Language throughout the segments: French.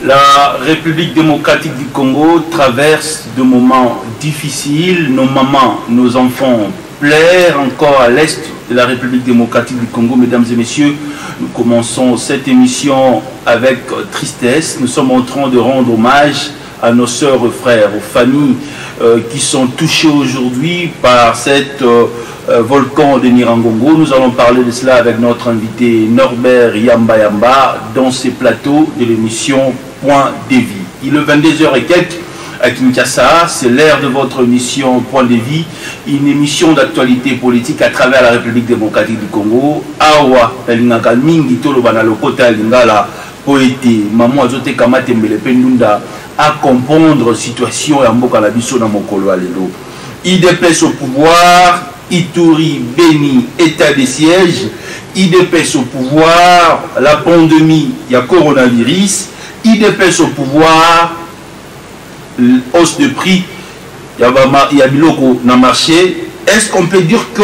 La République démocratique du Congo traverse de moments difficiles. Nos mamans, nos enfants pleurent encore à l'est de la République démocratique du Congo. Mesdames et messieurs, nous commençons cette émission avec tristesse. Nous sommes en train de rendre hommage à nos sœurs et frères, aux familles qui sont touchées aujourd'hui par cet volcan de Nirangongo. Nous allons parler de cela avec notre invité Norbert Yamba dans ces plateaux de l'émission Point de Vie. Il est 22h et quelques à Kinshasa, c'est l'heure de votre émission Point de Vie, une émission d'actualité politique à travers la République démocratique du Congo. Awa, Lingaka Mingi, Tolobana Lokota, Lingala, Poété, Maman Azote Kamate Melependunda, à comprendre la situation à Mboka Labiso dans Mokolo Alelo. IDPS au pouvoir, Ituri, Béni, état de siège, IDPS au pouvoir, la pandémie, il y a coronavirus, IDPS au pouvoir, hausse de prix, il y a biloko dans le marché. Est-ce qu'on peut dire que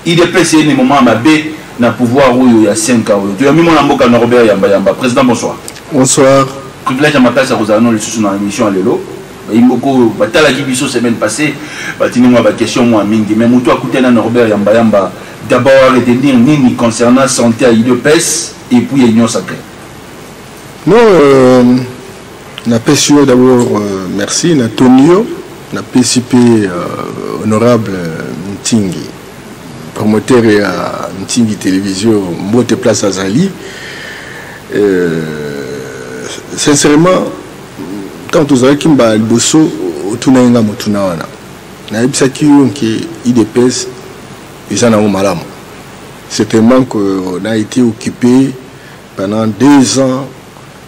IDPS est un moment à dans le pouvoir où il y a 5 ans? Tu as mis mon amboka Norbert Yamba. Président, bonsoir. Bonsoir. Privilège à ma place à Rosanon, le sous dans l'émission à Lelo. Il m'a dit que la Gibiso semaine passée, il m'a dit que question moi mingi. Mais moi, écouté Norbert Yamba, d'abord retenir nini concernant santé à IDPS et puis l'Union sacrée. Non, na PSU d'abord merci, na Tonio, na PCP honorable Ntingi, promoteur à Ntingi Télévision, Mbote Place Azali. Sincèrement, quand vous avez Kimba Bosso, Tunainga Motunawana, na Ibsaki qui IDPS, ils en ont malam. Certainement qu'on a été occupé pendant 2 ans.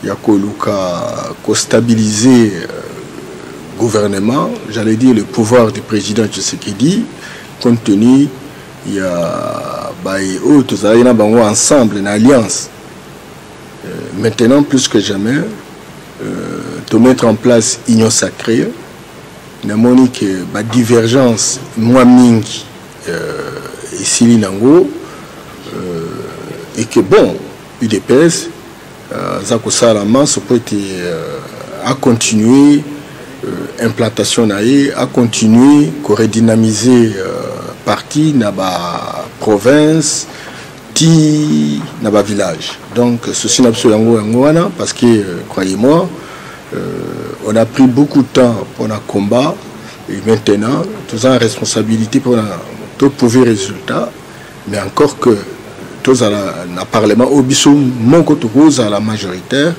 Il y a qu'à stabiliser le gouvernement, j'allais dire le pouvoir du président Tshisekedi, compte tenu, il y a ensemble, une alliance. Maintenant, plus que jamais, de mettre en place Union sacrée, nous avons que la divergence, moi, Mingi, et Sili Nango, et que bon, UDPS, Zako Salama, ça peut être à continuer implantation à continuer à redynamiser partie dans la province, dans le village. Donc ceci n'a absolument parce que croyez-moi, on a pris beaucoup de temps pour le combat et maintenant tous en responsabilité pour le prouver résultat, mais encore que tous à la parlement au biso mon côté à la majoritaire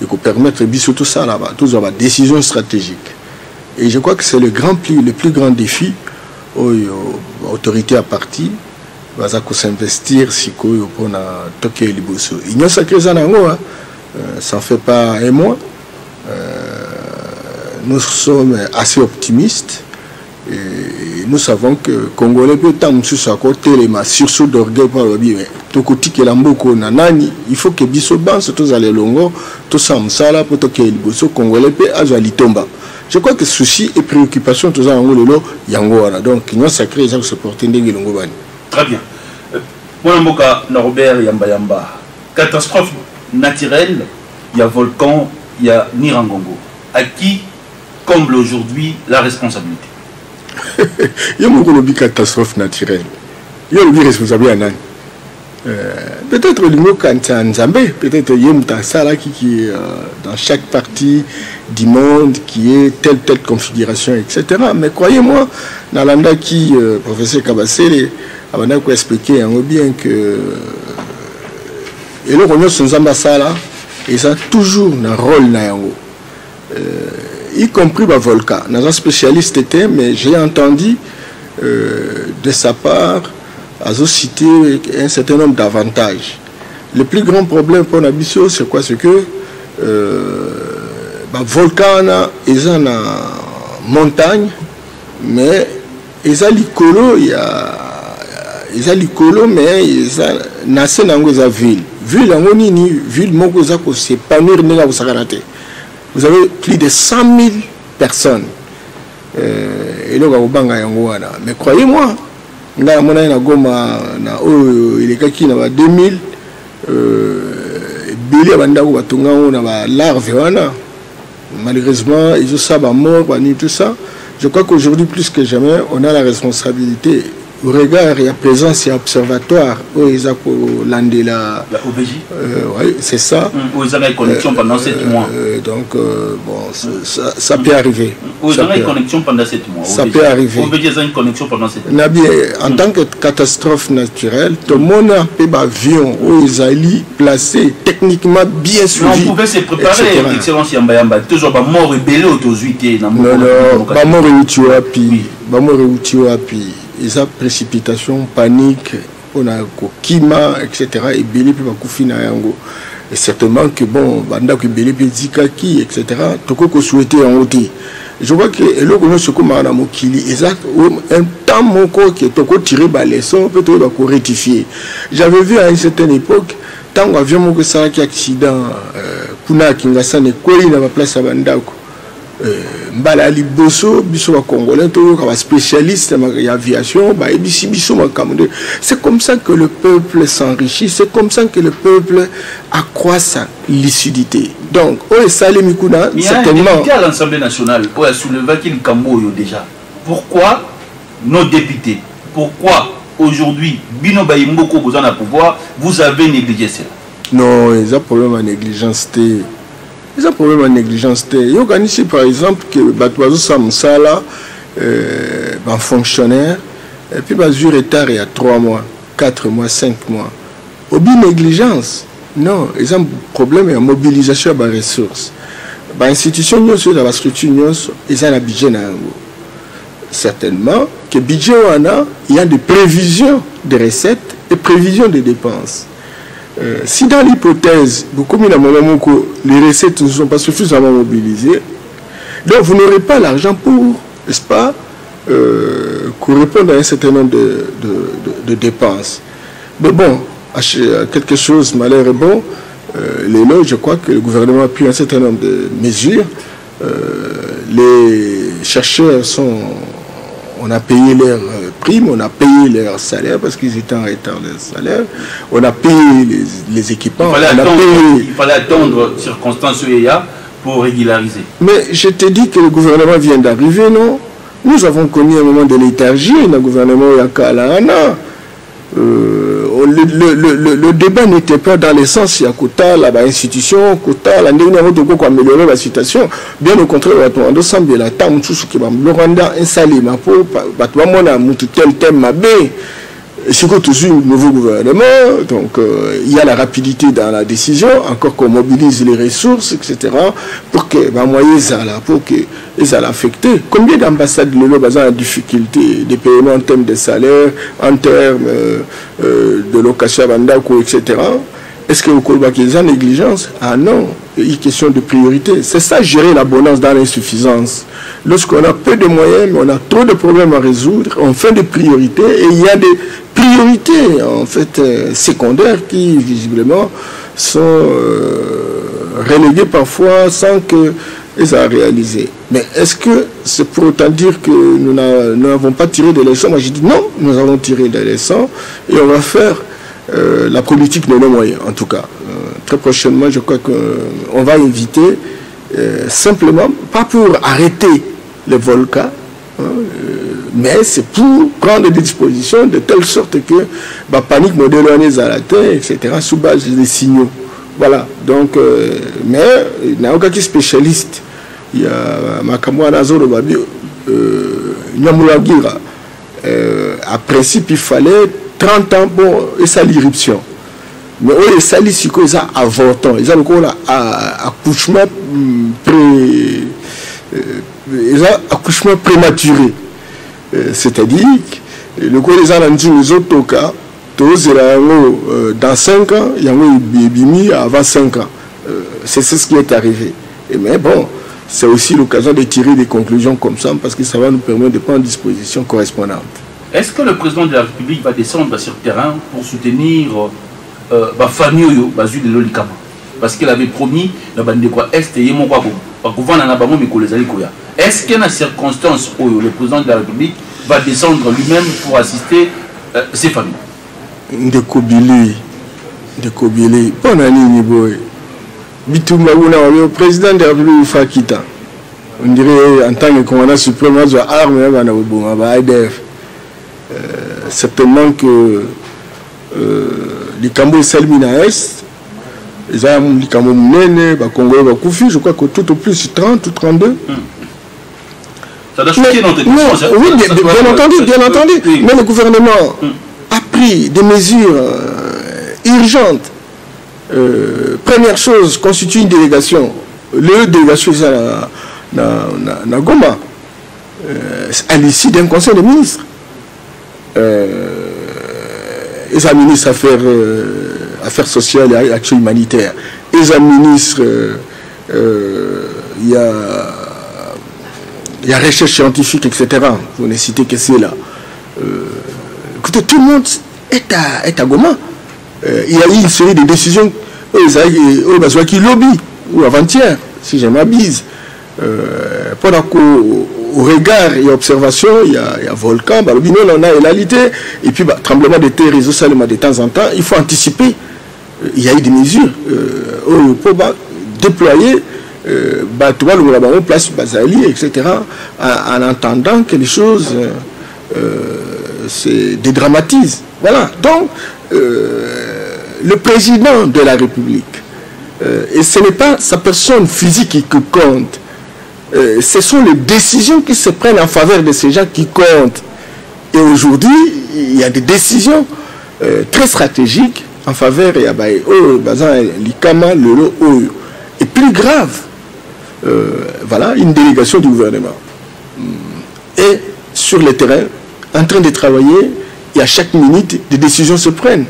et pour permettre biso tout ça là-bas tous à la décision stratégique et je crois que c'est le plus grand défi aux autorités à partir va s'investir si pour na toquer les bosso Union sacrée ça n'en fait pas un mois nous sommes assez optimistes. Et nous savons que Congolais peut tant sur côté les sursaut d'orgueil par le bien tout côté que l'amboko nanani il faut que biso banse tous aller longo tout ça msala pour que les bosso Congolais peut azali tomba. Je crois que souci et préoccupation tous en ngolo yango wana donc Union sacrée ça se porter ndenge longo bani. Très bien. Mon mboka Norbert Yamba. Catastrophe naturelle, il y a volcan, il y a Nirangongo. À qui comble aujourd'hui la responsabilité? Il y a une catastrophe naturelle. Il y a une responsabilité. Peut-être le mot Kantanzambé, peut-être il y a une qui est dans chaque partie du monde qui est telle configuration, etc. Mais croyez-moi, dans l'anda qui, professeur Kabassele, on a expliqué bien que et le Rognon Sonzamba Sala, et ça a toujours un rôle y compris le volcan. Nous un spécialiste était, mais j'ai entendu de sa part à citer un certain nombre d'avantages. Le plus grand problème pour Nabiso, c'est quoi? C'est que le volcan est en montagne, mais ils ont l'icolo, ils ont l'icolo, mais ils ont nassé dans la ville. Ville en Onini, ville Mogoza, c'est pas mûr, mais là vous savez. Vous avez plus de 100 000 personnes. Et mais croyez-moi, il y a 2000 ebele banda ko batonga on ba larve wana. Malheureusement, ils ont ça mort, tout ça. Je crois qu'aujourd'hui plus que jamais, on a la responsabilité. Au regard, il y a présence, il y a observatoire. Où ils ont la OBJ. Oui, c'est ça. Où ils ont une connexion pendant 7 mois. Donc, bon, ça peut arriver. Où ils ont une connexion pendant 7 mois. Ça peut arriver. OBJ a une connexion pendant 7 mois. En tant que catastrophe naturelle, tout le monde a un avion où ils ont placé techniquement bien suivi. On pouvait se préparer, excellence Yamba. Toujours pas mort et belé autosuité. Non, non, pas mort et outioapi. Pas mort et outioapi. Ils ont précipitation, panique, on a kima, etc. Et belé puis bakufina yango. Et certainement que bon, banda que belé puis zikaki, etc. Toko ko souhaiter en ôter. Je vois que le qu'on se commence à mokili, exact, un temps mon corps qui est toko tiré par les sons, peut-être va rectifier. J'avais vu à une certaine époque, tant qu'on avion mon que ça qui accident, kuna kingasane ne quoi il n'a pas place à bandako. Mbala liboso biso ba congolais to ka spécialiste en aviation ba ebisi biso makamde. C'est comme ça que le peuple s'enrichit, c'est comme ça que le peuple accroît sa lucidité. Donc o esale mikuna certainement à l'Assemblée nationale pour soulever qu'il camboyo déjà. Pourquoi nos députés, pourquoi aujourd'hui Bino Bayimboko besoin de pouvoir, vous avez négligé cela? Non, il y a un problème à négligence. Il y a un problème à négligence. Il y a organisé par exemple que Batouazou Samsala, un fonctionnaire, et puis Bazur retard il y a 3 mois, 4 mois, 5 mois. Au but négligence, non, il y a un problème de mobilisation des ressources. L'institution, la structure, ils ont un budget. Certainement que budget, il y a des prévisions de recettes et prévisions de dépenses. Si dans l'hypothèse, les recettes ne sont pas suffisamment mobilisées, donc vous n'aurez pas l'argent pour, n'est-ce pas, correspondre à un certain nombre de dépenses. Mais bon, quelque chose malheur est bon. Je crois que le gouvernement a pris un certain nombre de mesures. Les chercheurs on a payé leurs primes, on a payé leurs salaires parce qu'ils étaient en retard de salaire, on a payé les équipements. Il fallait attendre circonstances EIA pour régulariser. Mais je te dis que le gouvernement vient d'arriver, non? Nous avons connu un moment de léthargie, le gouvernement Yakalana. Le débat n'était pas dans le sens, il y a Kota, la institution, Kota, la dernière fois pour améliorer la situation. Bien au contraire, on doit sembler la table, tout ce qui va me rendre installé, ma peau, tel thème, ma baie. C'est toujours un nouveau gouvernement, donc il y a la rapidité dans la décision, encore qu'on mobilise les ressources, etc., pour que pour que les affectés. Combien d'ambassades de l'Europe ont difficulté de paiement en termes de salaire, en termes de location à Bandako, etc. Est-ce que vous avez une négligence? Ah non, il y a une question de priorité. C'est ça, gérer l'abondance dans l'insuffisance. Lorsqu'on a peu de moyens, mais on a trop de problèmes à résoudre, on fait des priorités, et il y a des priorités, en fait, secondaires qui, visiblement, sont reléguées parfois sans que les a réalisées. Mais est-ce que c'est pour autant dire que nous n'avons pas tiré des leçons? Moi, j'ai dit non, nous avons tiré des leçons, et on va faire la politique de nos moyens, en tout cas. Très prochainement, je crois qu'on va éviter, simplement, pas pour arrêter les volcans, mais c'est pour prendre des dispositions de telle sorte que la panique modèle à la terre, etc., sous base des signaux. Voilà. Donc, mais il n'y a aucun spécialiste. Il y a Makamwa Nazoro Babi, Nyamulagira. À principe, il fallait 30 ans pour ça l'irruption. Mais eux, ça ils ont avortant. Ils ont encore accouchement accouchement prématuré. C'est-à-dire que le coup les ont les autres cas, dans 5 ans, il y a eu bébé avant 5 ans. C'est ce qui est arrivé. Mais bon, c'est aussi l'occasion de tirer des conclusions comme ça parce que ça va nous permettre de prendre disposition correspondante. Est-ce que le président de la République va descendre sur le terrain pour soutenir Fanioyo Bazui de l'Olikama? Parce qu'il avait promis la bande de quoi Est et Yemoko Est-ce qu'il y a une circonstance où le président de la République va descendre lui-même pour assister ces familles? De Kobili, bon année, Bitumba le président de la République Fakita. On dirait en tant que commandant suprême de l'armée, certainement que les Cambodgiens Salmina Est, les Cambodgiens Congolais Bakoufi, je crois que tout au plus 30 ou 32. Ça doit choquer notre décision. Oui, bien entendu. Mais le gouvernement a pris des mesures urgentes. Première chose, constitue une délégation. Le délégation na Goma, à l'issue d'un conseil de ministres. Les ministres affaires sociales et actions humanitaires. Les ministres, il y a recherche scientifique, etc. Vous ne citez que c'est là. Écoutez, tout le monde est à Goma. Il y a eu une série de décisions qui lobby, ou avant-hier, si je m'abuse. Pendant qu'au regard et observation, il y a volcan, on a élalité, et puis tremblement de terre, réseau Salema de temps en temps, il faut anticiper. Il y a eu des mesures pour déployer le place Bazali, etc., en entendant que les choses se dédramatisent. Voilà. Donc, le président de la République, et ce n'est pas sa personne physique qui compte, ce sont les décisions qui se prennent en faveur de ces gens qui comptent. Et aujourd'hui, il y a des décisions très stratégiques en faveur de l'Ikama, Lolo, Oyo. Et plus grave, voilà, une délégation du gouvernement. Et sur le terrain, en train de travailler, et à chaque minute, des décisions se prennent.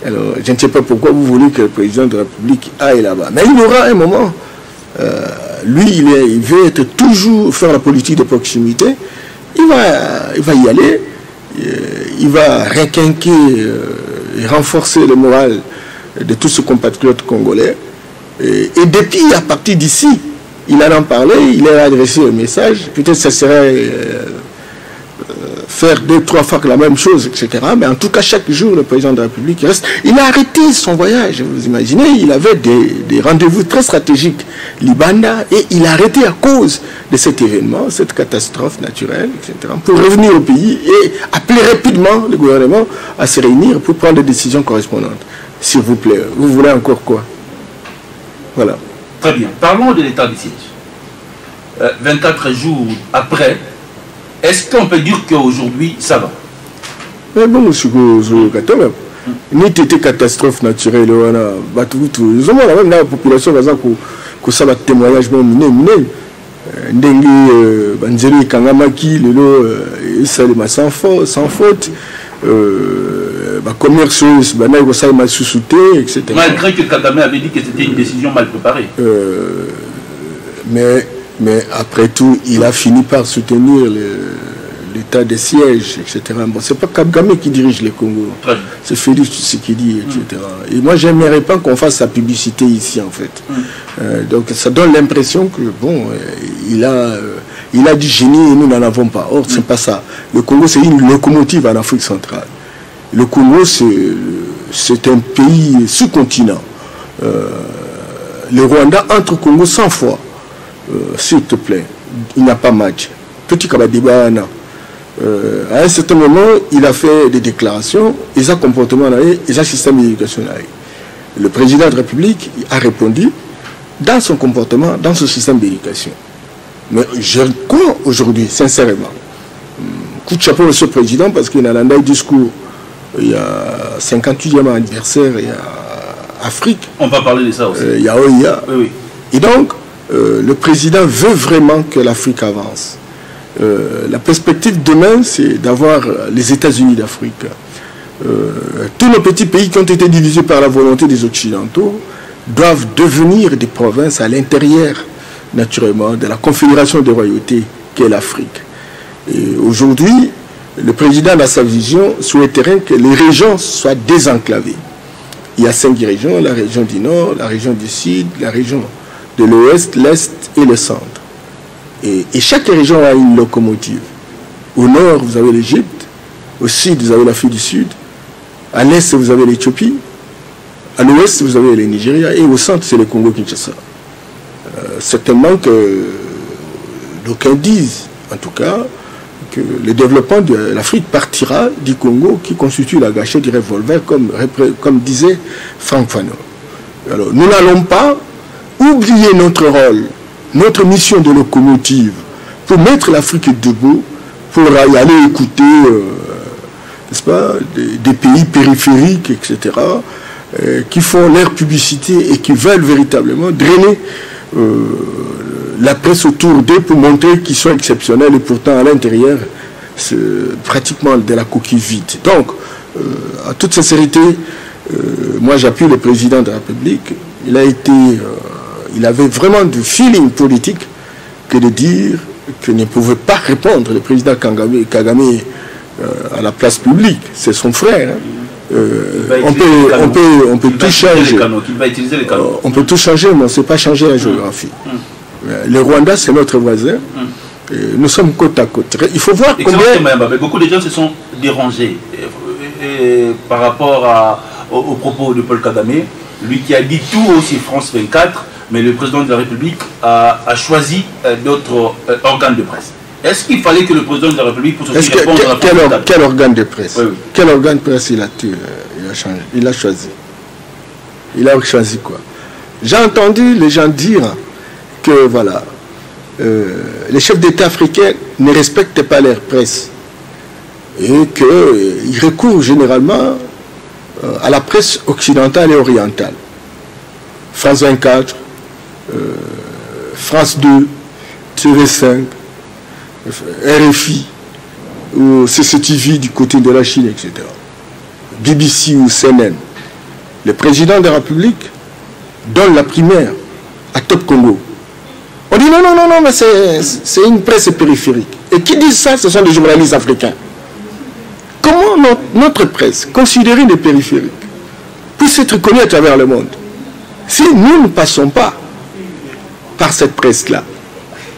Alors, je ne sais pas pourquoi vous voulez que le président de la République aille là-bas. Mais il y aura un moment, lui, il veut être toujours faire la politique de proximité. Il va y aller, il va requinquer et renforcer le moral de tous ses compatriotes congolais. Et depuis, à partir d'ici, il en a parlé, il a adressé un message. Peut-être que ça serait faire 2-3 fois la même chose, etc. Mais en tout cas, chaque jour, le président de la République reste. Il a arrêté son voyage, vous imaginez, il avait des rendez-vous très stratégiques, Libanda, et il a arrêté à cause de cet événement, cette catastrophe naturelle, etc., pour revenir au pays et appeler rapidement le gouvernement à se réunir pour prendre des décisions correspondantes. S'il vous plaît, vous voulez encore quoi? Voilà. Très bien. Parlons de l'état de siège. 24 jours après, est-ce qu'on peut dire qu'aujourd'hui, ça va? Mais bon, je suis ni était catastrophe naturelle, nous avons même la population qui a un témoignage Ndengi Banzeli Kangamaki, Salema sans faute, commerce, etc. Malgré que Kagame avait dit que c'était une décision mal préparée. Mais après tout, il a fini par soutenir l'état de siège, etc. Bon, c'est pas Kagame qui dirige le Congo, c'est Félix Tshisekedi, etc. Et moi, j'aimerais pas qu'on fasse sa publicité ici, en fait. Donc, ça donne l'impression que, bon, il a du génie et nous n'en avons pas. Or, c'est pas ça. Le Congo, c'est une locomotive en Afrique centrale. Le Congo, c'est un pays sous-continent. Le Rwanda entre Congo 100 fois. S'il te plaît, il n'y a pas match. Petit Kabadibana. À un certain moment, il a fait des déclarations, et ça comportement, et ça système d'éducation. Le président de la République a répondu dans son comportement, dans ce système d'éducation. Mais je crois aujourd'hui, sincèrement, coup de chapeau à ce président, parce qu'il a un discours, il y a 58e anniversaire, il y a Afrique. On va parler de ça aussi. Il y a OIA. Oui. Et donc, le président veut vraiment que l'Afrique avance. La perspective demain, c'est d'avoir les États-Unis d'Afrique. Tous nos petits pays qui ont été divisés par la volonté des Occidentaux doivent devenir des provinces à l'intérieur, naturellement, de la confédération des royautés qu'est l'Afrique. Et aujourd'hui, le président, dans sa vision, souhaiterait que les régions soient désenclavées. Il y a 5 régions, la région du Nord, la région du Sud, la région de l'Ouest, l'Est et le Centre. Et chaque région a une locomotive. Au nord, vous avez l'Égypte. Au sud, vous avez l'Afrique du Sud. À l'est, vous avez l'Éthiopie. À l'ouest, vous avez le Nigeria, et au centre, c'est le Congo-Kinshasa. Certainement que d'aucuns disent, en tout cas, que le développement de l'Afrique partira du Congo, qui constitue la gâchette du revolver, comme disait Franck Fanon. Alors, nous n'allons pas oublier notre rôle, notre mission de locomotive, pour mettre l'Afrique debout, pour y aller écouter, n'est-ce pas, des pays périphériques, etc., qui font leur publicité et qui veulent véritablement drainer la presse autour d'eux pour montrer qu'ils sont exceptionnels, et pourtant à l'intérieur, c'est pratiquement de la coquille vide. Donc, à toute sincérité, moi j'appuie le président de la République. Il avait vraiment du feeling politique que de dire qu'il ne pouvait pas répondre le président Kagame à la place publique. C'est son frère. Hein. On peut tout changer. On peut tout changer, mais on ne sait pas changer la géographie. Le Rwanda, c'est notre voisin. Nous sommes côte à côte. Il faut voir combien... Beaucoup de gens se sont dérangés par rapport aux propos de Paul Kagame, lui qui a dit tout aussi France 24, mais le président de la République a choisi d'autres organes de presse. Est-ce qu'il fallait que le président de la République puisse aussi répondre à France 24? Quel organe de presse? Oui. Quel organe de presse il a changé? Il a choisi. Il a choisi quoi? J'ai entendu les gens dire que voilà, les chefs d'État africains ne respectent pas leur presse et qu'ils recourent généralement à la presse occidentale et orientale. France 24, France 2, TV5, RFI, ou CCTV du côté de la Chine, etc. BBC ou CNN. Le président de la République donne la primaire à Top Congo. On dit non, mais c'est une presse périphérique. Et qui dit ça, ce sont des journalistes africains. Comment notre presse, considérée des périphériques, puisse être connue à travers le monde si nous ne passons pas par cette presse-là?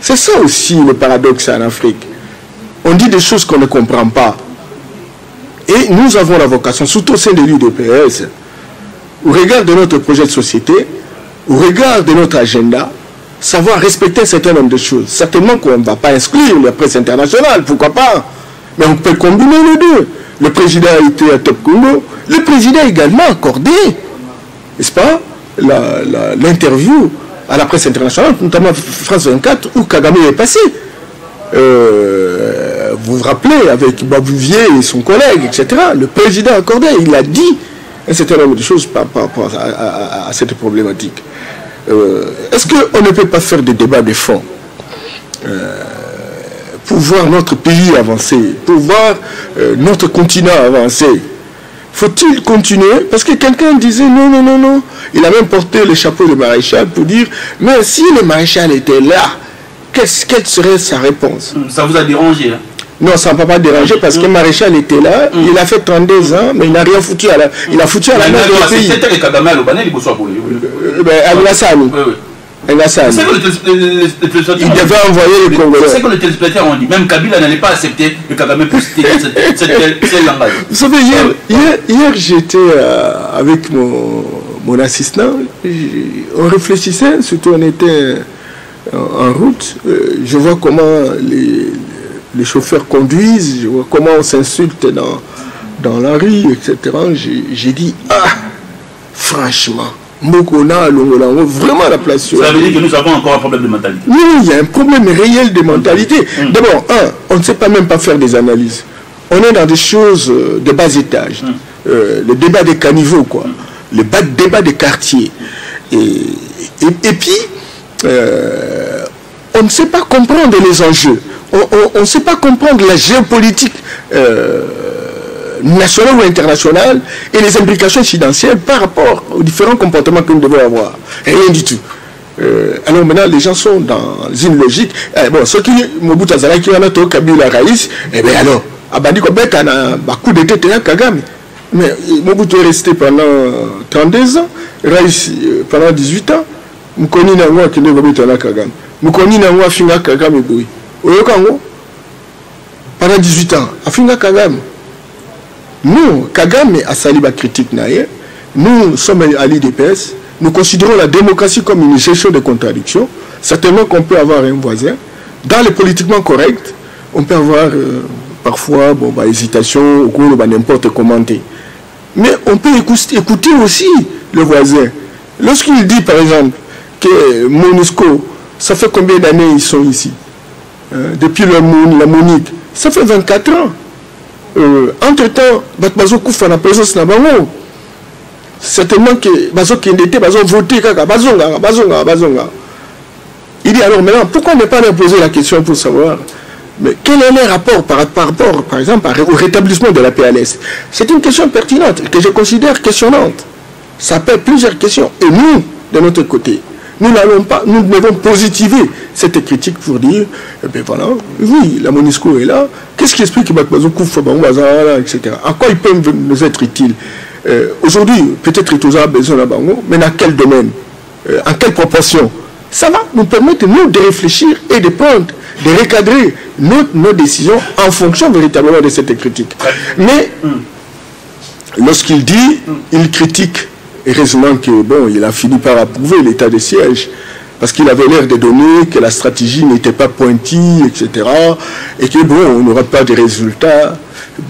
C'est ça aussi le paradoxe en Afrique. On dit des choses qu'on ne comprend pas. Et nous avons la vocation, surtout au sein de l'UDPS, au regard de notre projet de société, au regard de notre agenda, savoir respecter un certain nombre de choses. Certainement qu'on ne va pas exclure la presse internationale, pourquoi pas? Mais on peut combiner les deux. Le président a été à Top Congo, le président a également accordé, n'est-ce pas, l'interview à la presse internationale, notamment France 24, où Kagame est passé. Vous vous rappelez, avec Babouvier et son collègue, etc., le président a accordé, il a dit un certain nombre de choses par rapport à cette problématique. Est-ce qu'on ne peut pas faire des débats de fond pour voir notre pays avancer, pour voir notre continent avancer? Faut-il continuer? Parce que quelqu'un disait non, il a même porté le chapeau de maréchal pour dire, mais si le maréchal était là, quelle serait sa réponse? Ça vous a dérangé hein? Non, ça ne m'a pas dérangé parce que le maréchal était là, il a fait 32 ans, mais il n'a rien foutu à la, il a foutu à la main du pays. C'était le Kagame à l'Obanais, il devait envoyer les Congolais. C'est que les téléspectateurs ont dit, même Kabila n'allait pas accepter que Kagame puisse tenir cette langage. Vous savez, hier j'étais avec mon assistant, on réfléchissait, surtout on était en route, je vois comment les chauffeurs conduisent, je vois comment on s'insulte dans la rue, etc. J'ai dit, franchement, Mokona, Longolango, vraiment la place. Ça veut dire que nous avons encore un problème de mentalité. Oui, il y a un problème réel de mentalité. D'abord, on ne sait pas même pas faire des analyses. On est dans des choses de bas étage. Le débat des caniveaux, quoi. Le débat des quartiers. Et puis, on ne sait pas comprendre les enjeux. On ne sait pas comprendre la géopolitique nationale ou internationale et les implications incidentielles par rapport aux différents comportements que nous devons avoir. Rien du tout. Alors maintenant, les gens sont dans une logique. Bon, ceux qui Mobutu Azalaki qui ont Kabila Raïs, eh bien alors, Abadi Kobek a un coup de tête à Kagame. Mais Mobutu est resté pendant 32 ans, Raïs pendant 18 ans. Mukoni na ngwa kende Mobutu na Kagame. Mukoni na ngwa finga Kagame boui. Oyokango pendant 18 ans, afinga Kagame. Non, Kagame a sali ba critique naie. nous sommes à l'IDPS, nous considérons la démocratie comme une gestion de contradictions. Certainement qu'on peut avoir un voisin. Dans le politiquement correct, on peut avoir parfois hésitation, ou n'importe commenter. Mais on peut écouter aussi le voisin. Lorsqu'il dit par exemple que MONUSCO, ça fait combien d'années ils sont ici? Depuis la Monique, ça fait 24 ans. Entre-temps, Batmazo Koufa na présence na bango. Certainement que Bazo Kendete, Bazo voté, Bazonga. Il dit alors maintenant, pourquoi ne pas leur poser la question pour savoir mais quel est le rapport par rapport, par exemple, au rétablissement de la PLS? C'est une question pertinente que je considère questionnante. Ça pose plusieurs questions. Et nous, de notre côté, nous devons positiver cette critique pour dire, eh bien voilà, oui, la MONUSCO est là. Qu'est-ce qui explique que Bakbazo Koufa, etc. À quoi ils peuvent nous être utiles? Aujourd'hui, peut-être qu'ils ont besoin de Bango, mais dans quel domaine? En quelle proportion? Ça va nous permettre, nous, de réfléchir et de prendre, de recadrer nos décisions en fonction véritablement de cette critique. Mais, lorsqu'il dit, il critique, heureusement que, bon, il a fini par approuver l'état de siège, parce qu'il avait l'air de donner que la stratégie n'était pas pointue, etc., et que, bon, on n'aura pas de résultats,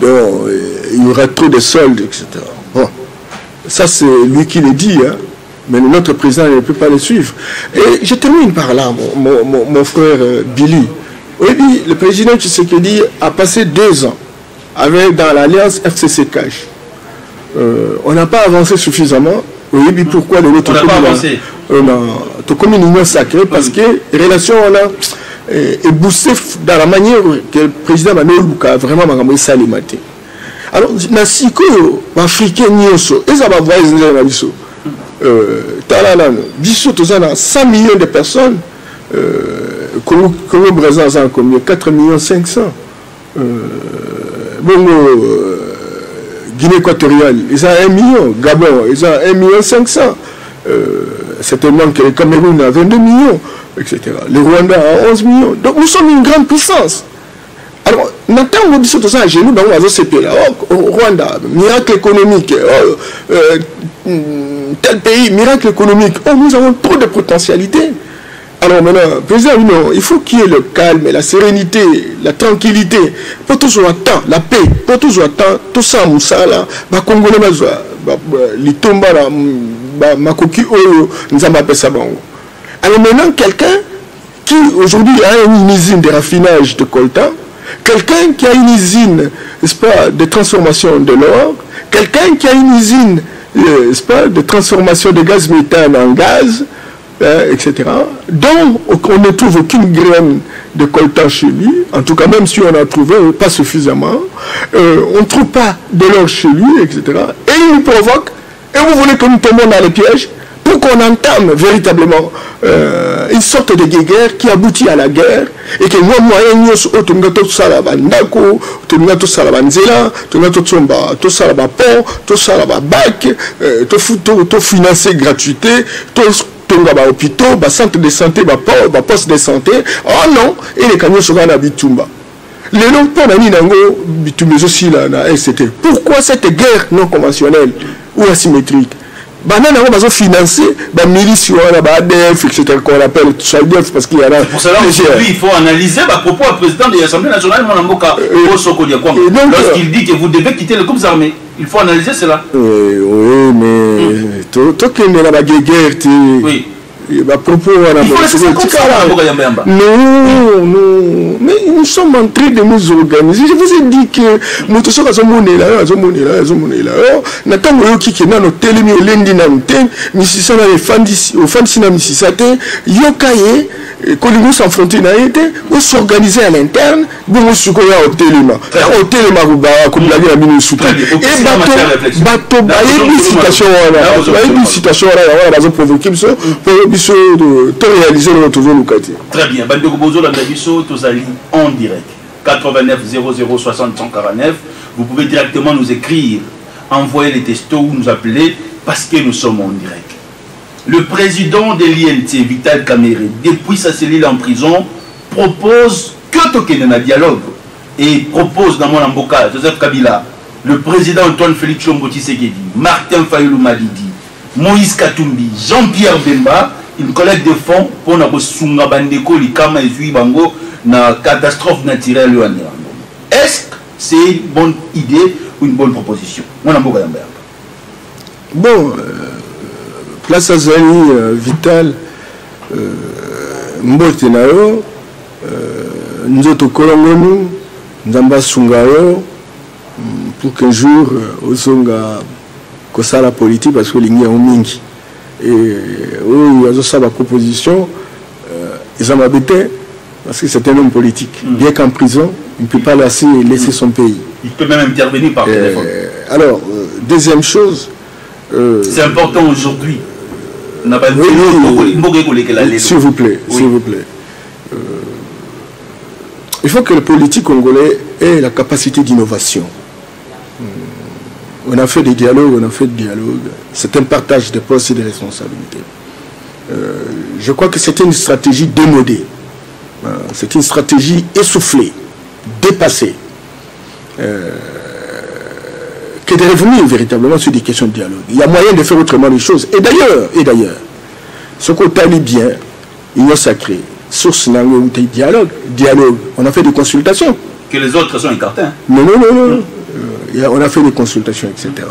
bon, il y aura trop de soldes, etc. Bon, ça c'est lui qui le dit, hein. Mais notre président ne peut pas le suivre. Et je termine par là, mon frère Billy. Oui, le président Tshisekedi a passé 2 ans dans l'alliance FCC Cash. On n'a pas avancé suffisamment. Oui, pourquoi le nôtre commune union sacrée? Parce que les relations on a boosté dans la manière que le président Manuel Luka a vraiment salimate. Alors, Nasiko, Africain, Nyoso, et ça va voir les gens. Biso, 100 millions de personnes, Congo Brazza en combien? 4 500 000. Guinée équatoriale, ils ont 1 million. Gabon, ils ont 1 500 000. Certainement que le Cameroun a 22 millions, etc. Le Rwanda a 11 millions. Donc nous sommes une grande puissance. Alors, maintenant, nous disons ça à genoux, dans ce pays-là. Oh, Rwanda, miracle économique. Tel pays, miracle économique. Oh, nous avons trop de potentialité. Alors maintenant, président, non, il faut qu'il y ait le calme, la sérénité, la tranquillité, pour tout soit temps, la paix, pour tout soit temps, tout ça, Moussala, Congolais, Litomba, Makoki, Oyo, Nzamba Pesabango. Alors maintenant, quelqu'un qui aujourd'hui a une usine de raffinage de coltan, quelqu'un qui a une usine, n'est-ce pas, de transformation de l'or, quelqu'un qui a une usine, n'est-ce pas, de transformation de gaz méthane en gaz, etc. Donc, on ne trouve aucune graine de coltan chez lui, en tout cas, même si on a trouvé pas suffisamment, on ne trouve pas de l'or chez lui, etc. Et il nous provoque, et vous voulez que nous tombions dans les pièges pour qu'on entame véritablement une sorte de guerre qui aboutit à la guerre et que moi moyen tout ça la bandako tout ça la banzela tout ça la pont tout ça la bac tout financer gratuité tout hôpitaux, centre de santé, poste de santé. Oh non, et les camions sont à Bitumba. Les noms pour la Ninango, Bitumba aussi là, c'était. Pourquoi cette guerre non conventionnelle ou asymétrique? Banana va financer la milice, la ADF, etc. qu'on appelle Chaldeuf parce qu'il y a là. Pour cela, aujourd'hui, il faut analyser le propos du président de l'Assemblée nationale, lorsqu'il dit que vous devez quitter les groupes armés. Il faut analyser cela. Oui, mais toi qui es dans la guerre, oui. Il faut non, mais nous sommes en train de nous organiser. Je vous ai dit que nous sommes nous s'affronter ou s'organiser à l'interne, nous s'organiser au téléma. Au téléma, pour réaliser notre volonté. Très bien. En direct. 89 00 60 149. Vous pouvez directement nous écrire, envoyer les textos ou nous appeler parce que nous sommes en direct. Le président de l'INT, Vital Kamerhe, depuis sa cellule en prison, propose que Tokenen a dialogue et propose dans mon amboka, Joseph Kabila, le président Antoine Félix Tshilombo Tshisekedi, Martin Fayulu Malidi, Moïse Katumbi, Jean-Pierre Bemba, une collecte de fonds pour na kosunga bandeko likama ezui bango na catastrophe naturelle. Est-ce que c'est une bonne idée ou une bonne proposition? Bon, place à Zali, Vital, Mbotenao, Nzoto Kolongonu, Nzamba Sungayo, pour qu'un jour, Ozonga Kosala politique, parce que l'Igné Omingi. Et où ils ont sa proposition, ils ont m'habité, parce que c'est un homme politique. Bien qu'en prison, il ne peut pas laisser son pays. Il peut même intervenir par téléphone. Alors, deuxième chose. C'est important aujourd'hui. S'il vous plaît, s'il vous plaît. Il faut que le politique congolais ait la capacité d'innovation. On a fait des dialogues, C'est un partage de postes et de responsabilités. Je crois que c'était une stratégie démodée. C'est une stratégie essoufflée, dépassée. Que de revenir véritablement sur des questions de dialogue. Il y a moyen de faire autrement les choses. Et d'ailleurs, ce qu'on t'a bien, union sacrée, source dialogue, on a fait des consultations. Que les autres sont écartés. Hein? Non. On a fait des consultations, etc.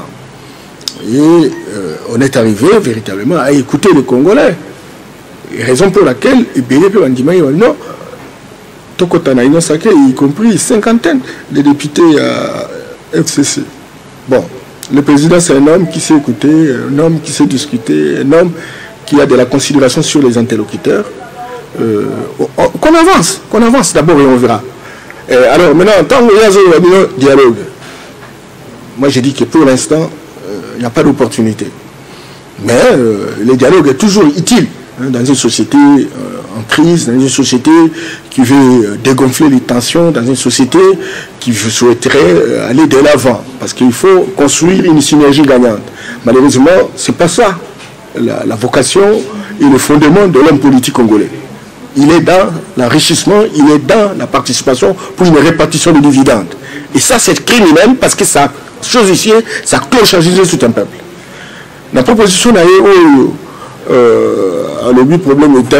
Et on est arrivé véritablement à écouter les Congolais. Raison pour laquelle, non, Tokotana, union sacrée, y compris cinquantaine de députés à FCC. Bon, le président, c'est un homme qui sait écouter, un homme qui sait discuter, un homme qui a de la considération sur les interlocuteurs. Qu'on avance d'abord et on verra. Alors maintenant, tant qu'il y a un dialogue, moi j'ai dit que pour l'instant, il n'y a pas d'opportunité. Mais le dialogue est toujours utile dans une société en crise, dans une société qui veut dégonfler les tensions, dans une société qui souhaiterait aller de l'avant. Parce qu'il faut construire une synergie gagnante. Malheureusement, ce n'est pas ça. La vocation et le fondement de l'homme politique congolais. Il est dans l'enrichissement, il est dans la participation pour une répartition de dividendes. Et ça, c'est criminel parce que ça, chose ici, ça cloche à juger tout un peuple. La proposition n'a le but problème est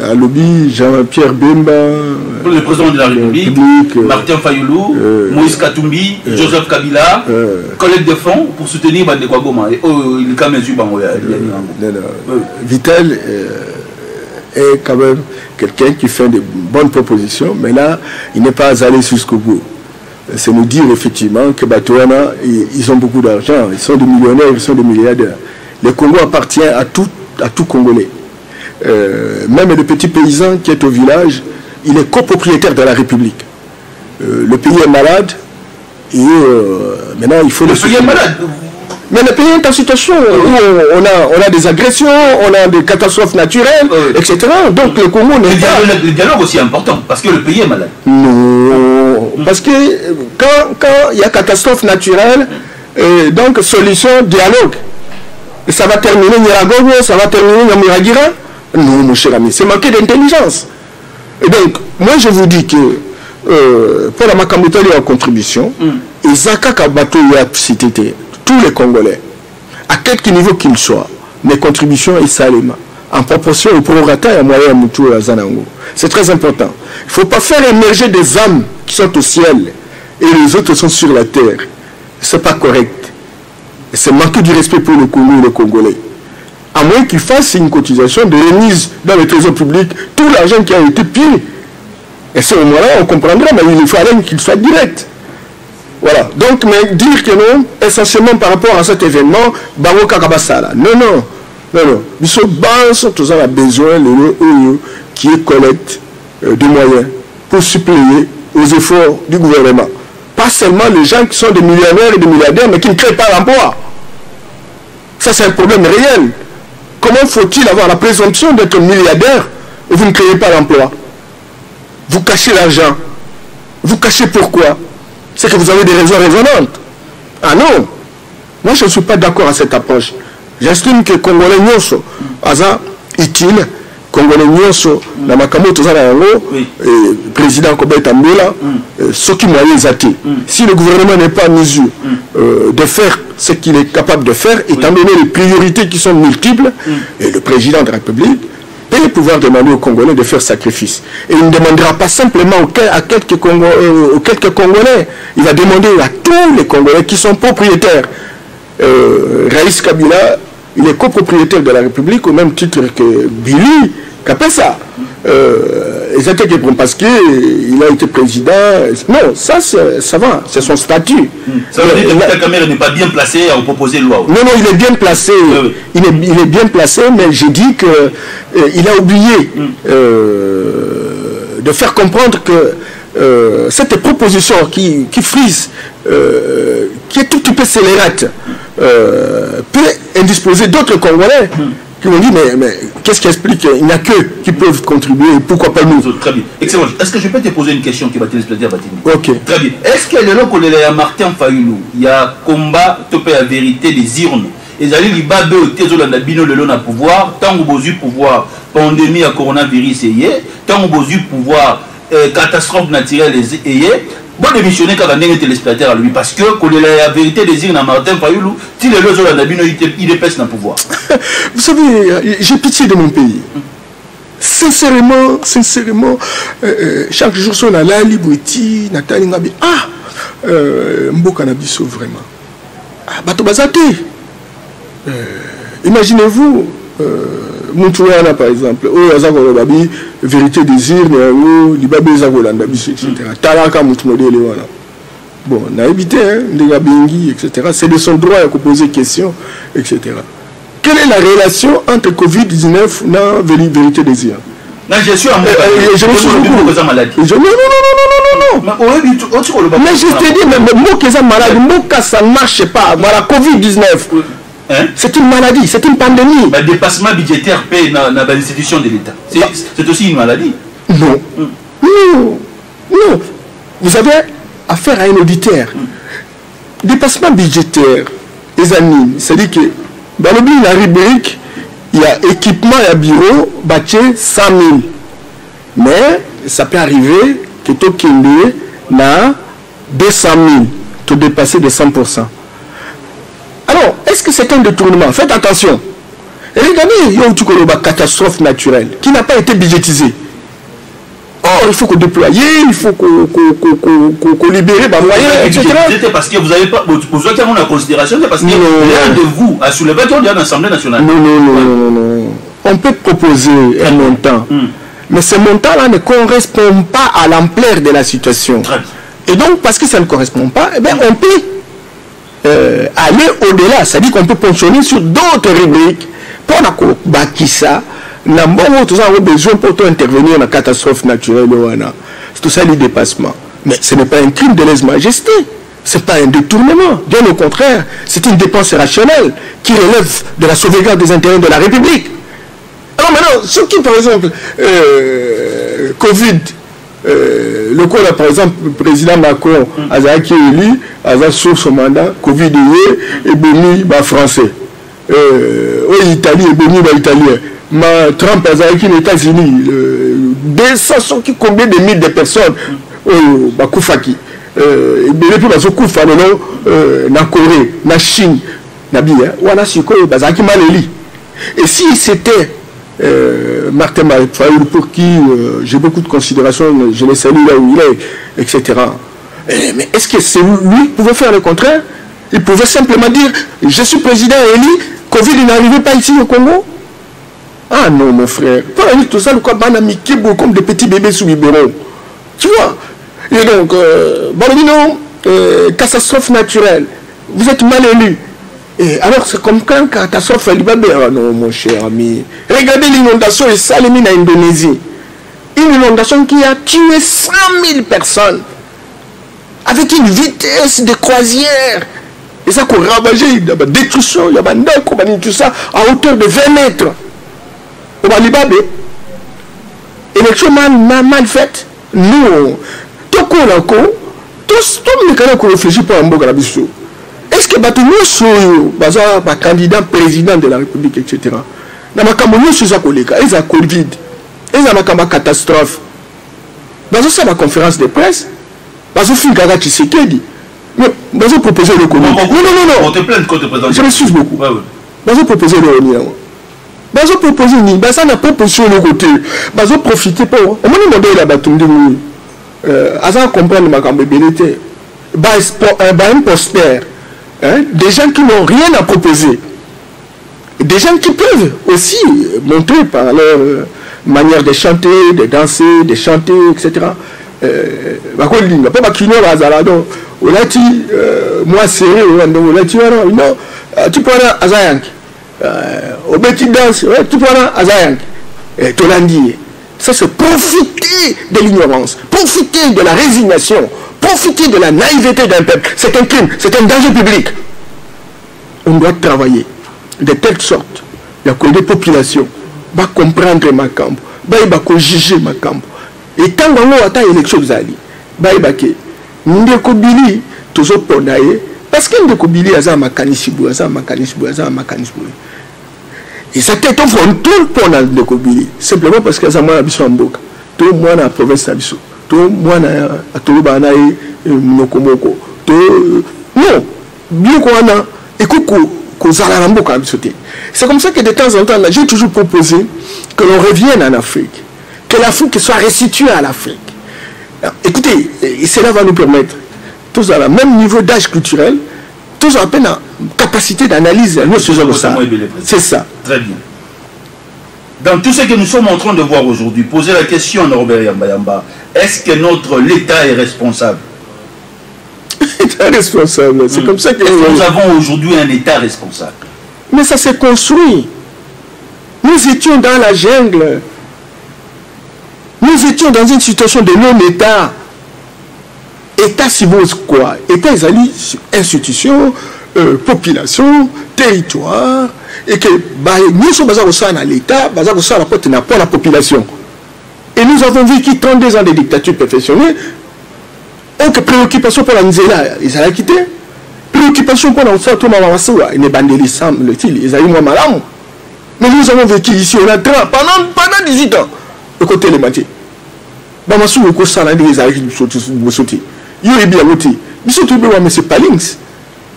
à lobby Jean-Pierre Bemba, le président de la République, Martin Fayulu, Moïse Katumbi, Joseph Kabila, collecte de fonds pour soutenir Bandekwa Goma. Vital est quand même quelqu'un qui fait de bonnes propositions, mais là, il n'est pas allé jusqu'au bout. C'est nous dire effectivement que Batouana, ils ont beaucoup d'argent, ils sont des millionnaires, ils sont des milliardaires. Le Congo appartient à tout Congolais. Même le petit paysan qui est au village, il est copropriétaire de la République. Le pays est malade et maintenant il faut le pays est malade. Mais le pays est en situation où on a des agressions, on a des catastrophes naturelles, etc. Donc le Congo n'est pas... Le dialogue aussi est important, parce que le pays est malade. Non, parce que quand il y a catastrophe naturelle, donc solution, dialogue. Et ça va terminer Nyiragongo, ça va terminer Nyamiragira. Non, mon cher ami, c'est manquer d'intelligence. Et donc, moi je vous dis que pour la Makamutali en contribution, et Zaka Kabato cité tous les Congolais, à quelque niveau qu'ils soient, mes contributions et salima, en proportion au prorata et à moyen Moutou à Zanango. C'est très important. Il ne faut pas faire émerger des âmes qui sont au ciel et les autres sont sur la terre. Ce n'est pas correct. C'est manquer du respect pour le Congo et les Congolais. À moins qu'ils fassent une cotisation de remise dans le trésor public, tout l'argent qui a été pillé. Et ce moment-là, on comprendra, mais il fallait qu'il soit direct. Voilà. Donc, mais dire que non, essentiellement par rapport à cet événement, Bango Kakabasala. Non. Nous sommes tous à besoin qui est collecte de moyens pour suppléer aux efforts du gouvernement. Pas seulement les gens qui sont des millionnaires et des milliardaires, mais qui ne créent pas l'emploi. Ça, c'est un problème réel. Comment faut-il avoir la présomption d'être milliardaire et vous ne créez pas l'emploi? Vous cachez l'argent. Vous cachez pourquoi? C'est que vous avez des raisons raisonnantes. Ah non. Moi, je ne suis pas d'accord à cette approche. J'estime que Congolais Nyoso, Aza, utile, Congolais nyonso na makambo tozana yango président Kobeta Mbela ce qui moyen zati. Si le gouvernement n'est pas en mesure de faire ce qu'il est capable de faire, étant donné les priorités qui sont multiples, et le président de la République peut pouvoir demander aux Congolais de faire sacrifice. Et il ne demandera pas simplement à quelques Congolais, il va demander à tous les Congolais qui sont propriétaires. Raïs Kabila, il est copropriétaire de la République au même titre que Billy Kapessa. Parce qu'il a été président. Non, ça va, c'est son statut. Ça veut dire que la caméra n'est pas bien placée à proposer une loi. Non, il est bien placé. Oui. Il est bien placé, mais j'ai dit qu'il a oublié de faire comprendre que cette proposition qui frise, qui est tout petit peu scélérate, peut indisposer d'autres Congolais qui m'ont dit mais qu'est-ce qui explique? Il n'y a qu'eux qui peuvent contribuer, pourquoi pas nous? Très bien, excellent. Est-ce que je peux te poser une question qui va te l'expliquer à Batini? Ok. Très bien. Est-ce que le local de Martin Fayoulou, il y a combat, topé la vérité des urnes, et ils allaient les babes au tézo la bino le long à pouvoir, tant que vous pouvoir, pandémie à coronavirus tant que vous pouvoir, catastrophe naturelle bon démissionner quand on est téléspectateur à lui parce que la vérité des urnes à Martin Fayoulou, si le lozo la bino il dépêche dans le pouvoir. Vous savez, j'ai pitié de mon pays. Sincèrement, chaque jour sur la Libouti, Nathalie Ngabi, Mboka Nabiso vraiment. Bato Bazate. Imaginez-vous, Moutouana par exemple, Azagolobabi, vérité des urnes, Libabe Zagolanda, etc. Talaka Moutmoudé, bon, on a évité, etc. C'est de son droit à poser questions, etc. Quelle est la relation entre Covid-19 et la vérité des urnes? Non, je suis en Non. Mais je te dis, mais malade, ça ne marche pas. Voilà, Covid-19. C'est une maladie, c'est une pandémie. Le dépassement budgétaire paye dans l'institution de l'État. C'est aussi une maladie. Non. Vous avez affaire à un auditeur. Dépassement budgétaire, les amis, c'est-à-dire que dans le but de la rubrique, il y a équipement et bureau, bâti 100 000. Mais ça peut arriver que tu as 200 000, tu dépasses de 100%. Alors, est-ce que c'est un détournement? Faites attention. Regardez, il y a une catastrophe naturelle qui n'a pas été budgétisée. Or, il faut qu'on déploie, il faut qu'on libère les moyens, etc. C'est parce que vous n'avez pas besoin de la considération, c'est parce que l'un de vous a soulevé l'Assemblée nationale. Non. On peut proposer un montant, mais ce montant-là ne correspond pas à l'ampleur de la situation. Et donc, parce que ça ne correspond pas, eh bien, on peut aller au-delà, c'est-à-dire qu'on peut fonctionner sur d'autres rubriques pour bâtir ça. Nous avons besoin pour intervenir dans la catastrophe naturelle. C'est tout ça le dépassement. Mais ce n'est pas un crime de lèse-majesté. Ce n'est pas un détournement. Bien au contraire, c'est une dépense rationnelle qui relève de la sauvegarde des intérêts de la République. Alors maintenant, ce qui, par exemple, Covid, le coup là, par exemple, le président Macron, qui est élu, a sur son mandat, Covid et béni, français. Italie et béni, italien. Trump a été aux États-Unis, 200 combien de milliers de personnes au Koufaki. Et puis, dans ce Koufa, en Corée, en Chine, et si c'était Martin Fayoulou, pour qui j'ai beaucoup de considération, je le salue là où il est, etc. Mais est-ce que c'est lui qui pouvait faire le contraire? Il pouvait simplement dire, je suis président élu, Covid n'arrivait pas ici au Congo. Ah non, mon frère. Pour la tout ça, le quoi, comme des petits bébés sous biberon. Tu vois? Et donc, catastrophe naturelle. Vous êtes mal élu. Et alors, c'est comme quand catastrophe Alibaba. Ah non, mon cher ami. Regardez l'inondation et Salimine en Indonésie. Une inondation qui a tué 100 000 personnes. Avec une vitesse de croisière. Et ça, qu'on ravagé, il y a des destructions, il y a tout ça à hauteur de 20 mètres. Au Balibabé, élection mal faite, nous, tout le monde qui réfléchit pour un bon grabisso. Est-ce que nous sommes candidat président de la République, etc. na makambo nyonso eza koleka eza covid eza makambo catastrophe bazosala conférence de presse bazofikaka Tshisekedi bazoproposer le Congo. Non. On te plaint contre le président. Je m'excuse beaucoup. Bazoproposer le Congo. Bazoproposer ni basa na proposition le côté bazoprofiter pour au moins modèle la batumdi ni asa comprendre makambo belete un poster des gens qui n'ont rien à proposer, des gens qui peuvent aussi montrer par leur manière de chanter, de danser, de chanter, etc. Bakolinga pas bakino bazala donc olati moi serré olati non tu peux aller à Zayank au petit danse tu peux aller à Zayank Tolandi. Ça c'est profiter de l'ignorance, profiter de la résignation, profiter de la naïveté d'un peuple. C'est un crime, c'est un danger public. On doit travailler de telle sorte que les populations va comprendre ma camp, va juger ma camp. Et tant qu'on a atteint l'élection zali, va ndeko bili toujours ponaye parce que ndeko bili aza makanishibu, aza makanishibu. Et ça t'est offert tout pour ndeko bili simplement parce que aza mwana biso mboka, tout mwana province na biso, tout mwana atoloba na mokomoko, tout non, bien qu'on a écoute kozala na mboka biso te. C'est comme ça que de temps en temps j'ai toujours proposé que l'on revienne en Afrique, que l'Afrique soit restituée à l'Afrique. Écoutez, cela va nous permettre, tous à le même niveau d'âge culturel, tous à peine capacité d'analyse. C'est ça. Très bien. Dans tout ce que nous sommes en train de voir aujourd'hui, poser la question à Norbert Yamba, est-ce que l'État est responsable? État responsable, c'est comme ça que nous avons aujourd'hui un État responsable. Mais ça s'est construit. Nous étions dans la jungle. Nous étions dans une situation de non-État. État suppose quoi? État, ils institution, population, territoire, et que nous sommes basés dans l'État, basés pour la population. Et nous avons vécu 32 ans de dictature perfectionnée. Donc, préoccupation pour la Nzela, ils ont quitté. Préoccupation pour l'enfant, tout le monde, ils ont eu moins malade. Mais nous avons vécu ici, on a pendant 18 ans. Le côté les matières. Bamassou le cours salarié les arrêts de sauter. Yo est bien voté. Mais surtout mais c'est pas links.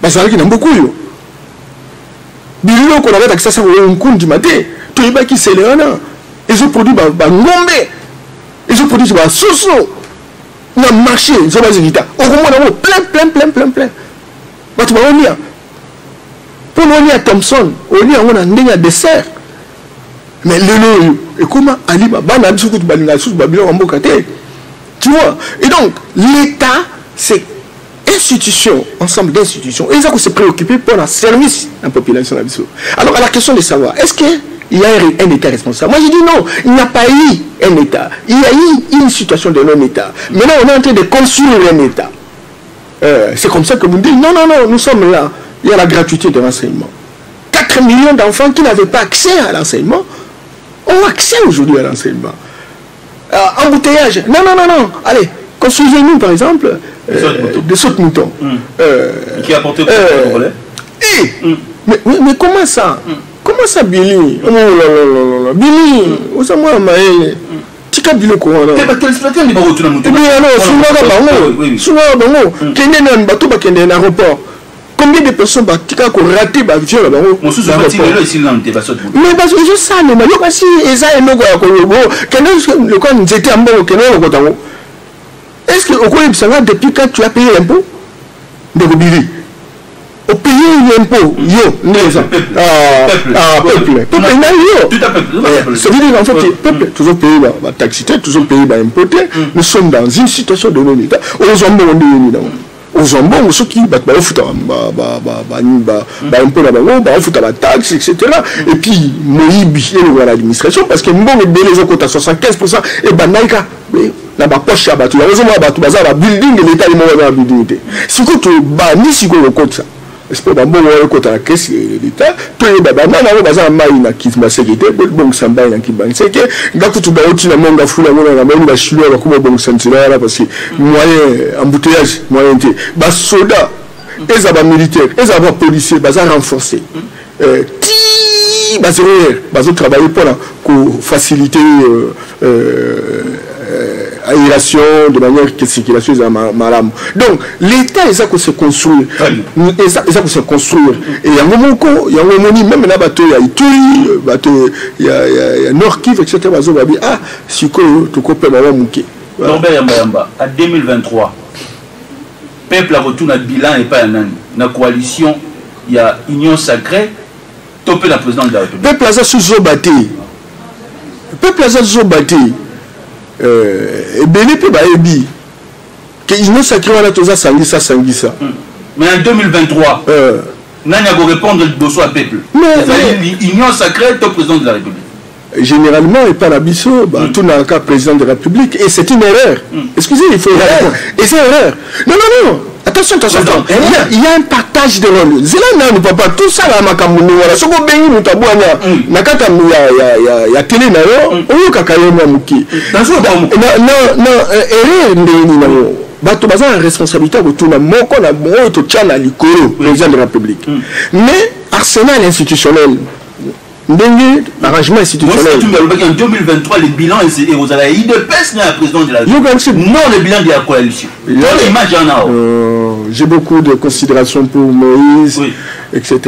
Parce qu'il y a beaucoup yo. Bilo qu'on avait accès à un compte du matin. Tout les bas qui c'est les ana. Ils ont produit ngombe. Ils ont produit soso. On a marché, ils ont pas hésité. Au moins on a plein. Bah tu vas on y a. Pour on y a Thompson, on y a on a un dessert. Mais et comment Ali Baba n'a pas de balina sous Babylone en Bokate. Tu vois? Et donc, l'État, c'est institution, ensemble d'institutions. Et ils ont se préoccupé pour un service à la population. Alors, à la question de savoir, est-ce qu'il y a un État responsable? Moi, je dis non, il n'y a pas eu un État. Il y a eu une situation de non-État. Maintenant, on est en train de construire un État. C'est comme ça que nous disons, non, nous sommes là. Il y a la gratuité de l'enseignement. 4 millions d'enfants qui n'avaient pas accès à l'enseignement ont accès aujourd'hui à l'enseignement. Embouteillage. Non. Allez, construisez-nous par exemple de saute-mouton. Qui a apporté le relais. Mais comment ça? Comment ça, Billy? Oh là là. Billy, où ça moi, Maël? Tika Billy, quoi? Quel spectacle n'est pas retourné à monter? Mais alors, souvent, Kenya n'a pas tout à l'aéroport. Combien de personnes ont raté la vie là-bas? Mais je sais, mais si ils ont un est-ce que au coin de ça, depuis quand tu as payé l'impôt? De Bobili. Au pays l'impôt, peuple. Ça veut dire en fait, peuple, toujours payé la taxité, toujours payé l'impoté. Nous sommes dans une situation de non-État. Aux hommes, aux jambons, ceux qui foutent un peu là-bas, foutent la taxe, etc. Et puis, Moïbi et l'administration, parce que nous avons les autres à 75%, et Banaïka, la poche à Batou, la raison à Batou, la building et l'État est mort dans la building. Si tu as ni si tu as ça, c'est pas bon, on a la caisse de l'État, tu es banana, on a un maïna qui m'a sécurité, bon, ça m'a qui m'a c'est que, quand tu vas au Tina Manga Fula, on a même la chuleur, comme bon sentiment là, parce que moyen, embouteillage, moyen, bas soldats, les abats militaires, les abats policiers, bas renforcés. qui va travailler pour faciliter aération de manière que circulation est malade. Donc l'État est ça que se construire, et ça que se construire. Et il y a un moment il y a un moment même là bateau il y a Ituri, bateau il y a Nord Kivu etc. Bateau va dire ah si que tu coupes ma mouké. Norbert Yamba à 2023 peuple a retourné bilan et pas un la coalition il y a Union Sacrée topé la présidente de la République. Peuple a ça sous batté. Peuple a ça sous batté. Béni peut baébi que Union Sacrée on a tout ça sangisa. Mais en 2023 Nanya va répondre le dossier à peuple. Union Sacrée au président de la République. Généralement, et par l'abisso, tout n'a qu'un président de la République, et c'est une erreur. Excusez, il faut répondre. Et c'est une erreur. Non. Attention. Il y a un partage de rôle. Zéla n'a pas tout ça là, Makamouni. Voilà, ce qu'on bénit, nous tabouana. Nakata, il y a télé là, ou kakayo Mamouki. Non, erreur, bato baza la responsabilité de tout le monde qu'on a besoin de tchana l'icoro président de la République. Mais arsenal institutionnel. Arrangement institutionnel. En 2023, le bilan est vous avez eu de peste la présidente de la République. Non, le bilan de la coalition. J'ai beaucoup de considérations pour Moïse, etc.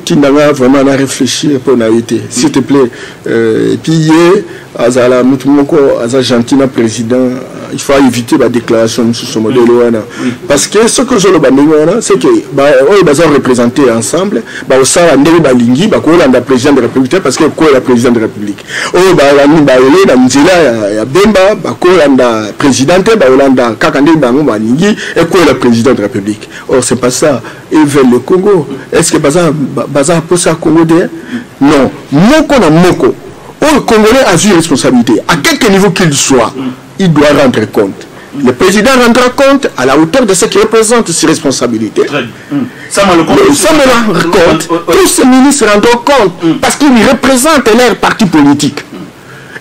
Tindanga vraiment à réfléchir pour l'arrêter. S'il te plaît. Et puis hier, Azala Moutoumoko, Azajantina président, il faut éviter la déclaration sur ce modèle. Parce que ce que je veux dire, c'est que ils sont représentés ensemble. Au sein de la Balingi, la présidente de la République, parce que quoi la présidente de la République. La Nzela, Bemba, la présidente, la Kakande, Balingi, et quoi la présidente de la République. Or, c'est pas ça. Ils veulent le Congo. Est-ce que Baza pour ça Congo derrière? Non. Moko. Le Congolais a une responsabilité. À quelque niveau qu'il soit, il doit rendre compte. Le président rendra compte à la hauteur de ce qu'il représente ses responsabilités. Ça me rend compte. Tous ces ministres rendront compte parce qu'ils représentent leur parti politique.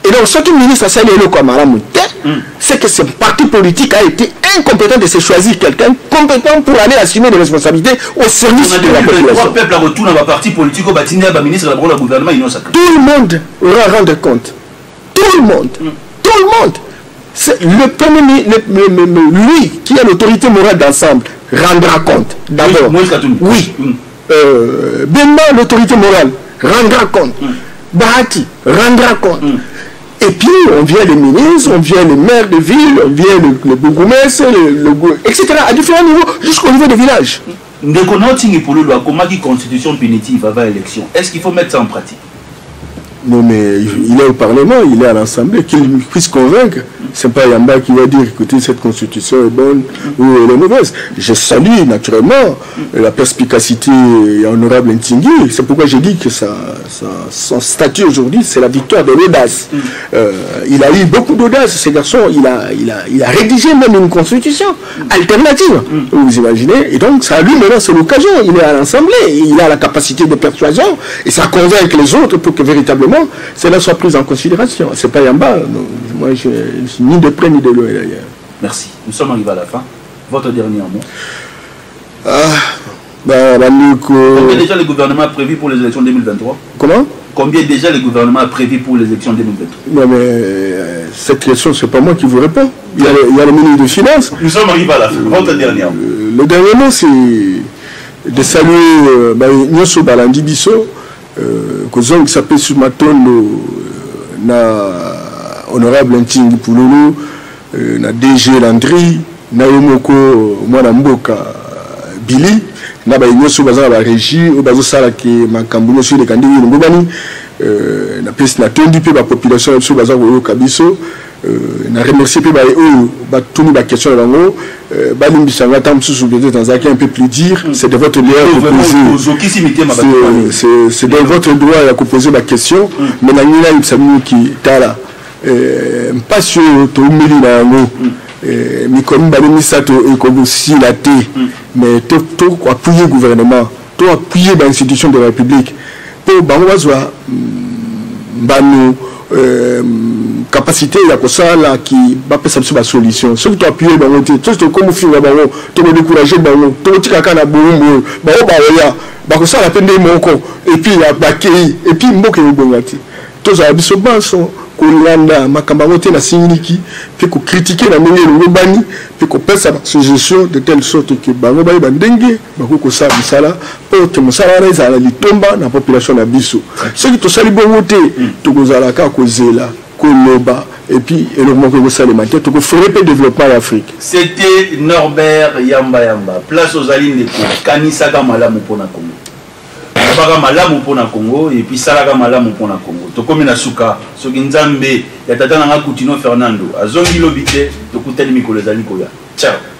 Et donc, ce que le ministre a salué comme c'est que ce parti politique a été incompétent de se choisir quelqu'un compétent pour aller assumer des responsabilités au service de la population. Peuple retourne à parti politique au bâtiment de ministre de la gouvernement. Tout le monde aura rendre compte. Tout le monde. Le premier ministre, lui qui a l'autorité morale d'ensemble, rendra compte. D'abord. Oui. Bemba, l'autorité morale, rendra compte. Bahati, rendra compte. Et puis, on vient les ministres, on vient les maires de ville, on vient le bourgmestre, etc. à différents niveaux, jusqu'au niveau des villages. Comment dit constitution punitive avant l'élection? Est-ce qu'il faut mettre ça en pratique? Non, mais il est au Parlement, il est à l'Assemblée, qu'il puisse convaincre. Ce n'est pas Yamba qui va dire, écoutez, cette constitution est bonne ou elle est mauvaise. Je salue naturellement la perspicacité honorable Ntingui. C'est pourquoi j'ai dit que son statut aujourd'hui, c'est la victoire de l'audace. Il a eu beaucoup d'audace, ce garçon. Il a rédigé même une constitution alternative. Vous imaginez? Et donc, ça lui, maintenant, c'est l'occasion. Il est à l'Assemblée, il a la capacité de persuasion et ça convainc les autres pour que véritablement cela soit pris en considération. C'est pas Yamba. Moi, je suis ni de près ni de loin d'ailleurs. Merci. Nous sommes arrivés à la fin. Votre dernier mot. Combien déjà le gouvernement a prévu pour les élections 2023? Comment? Combien déjà le gouvernement a prévu pour les élections 2023? Non, mais cette question, c'est pas moi qui vous réponds. Il y a le ministre des Finances. Nous sommes arrivés à la fin. Votre dernier mot. Le dernier mot, c'est de saluer Nyoso Balandi Bisso, que s'appelle Sumatondo, honorable Ntingi Pouloulou, na DG Landry, na Yomoko Mwana Mboka Billy, na ba nyoso baza la régie o bazo sala ki makambu nyoso de kandi ngobani na pesi na tondi pe ba population so baza ko kabiso na remercier pe ba o ba tuni ba question la ngo ba limbisa ngata msusu peut-être dans un peu plus dire c'est de votre droit c'est de votre droit à poser la question mais na nina ibsamu ki tala pas sur to mili na ngo Mikoni Balemisato et Kobosi la T, mais tout appuyer le gouvernement, tout appuyer l'institution de la République. Pour Bangwazwa, Banu, capacité ya kosala qui va pesa biso ba solution soki to appuyer bango te to comme finga bango to décourager bango to tika kana bombo bango ba ya ba kosala pende moko et puis ya bakei et puis mboke ngongati to za biso banso kolanda makambo te na siniki pe ko critiquer na ndenge ngobani pe ko pesa suggestion de telle sorte que bango ba ndenge ba ko kosala misala pour que musala reza la litomba na population na biso soki to sali bongo te to kozala ka kozela koloba et puis et le monde que ça les matières to ferait le développement d'Afrique. C'était Norbert Yamba place aux alines de Kanisa Malamu pona Congo. Baka malamu pona Congo et puis Salaka malamu pona Congo. To comme na suka soki nzambe ya tata na Kutino Fernando azongi lobite to kutani mikolo zali koya. Ciao.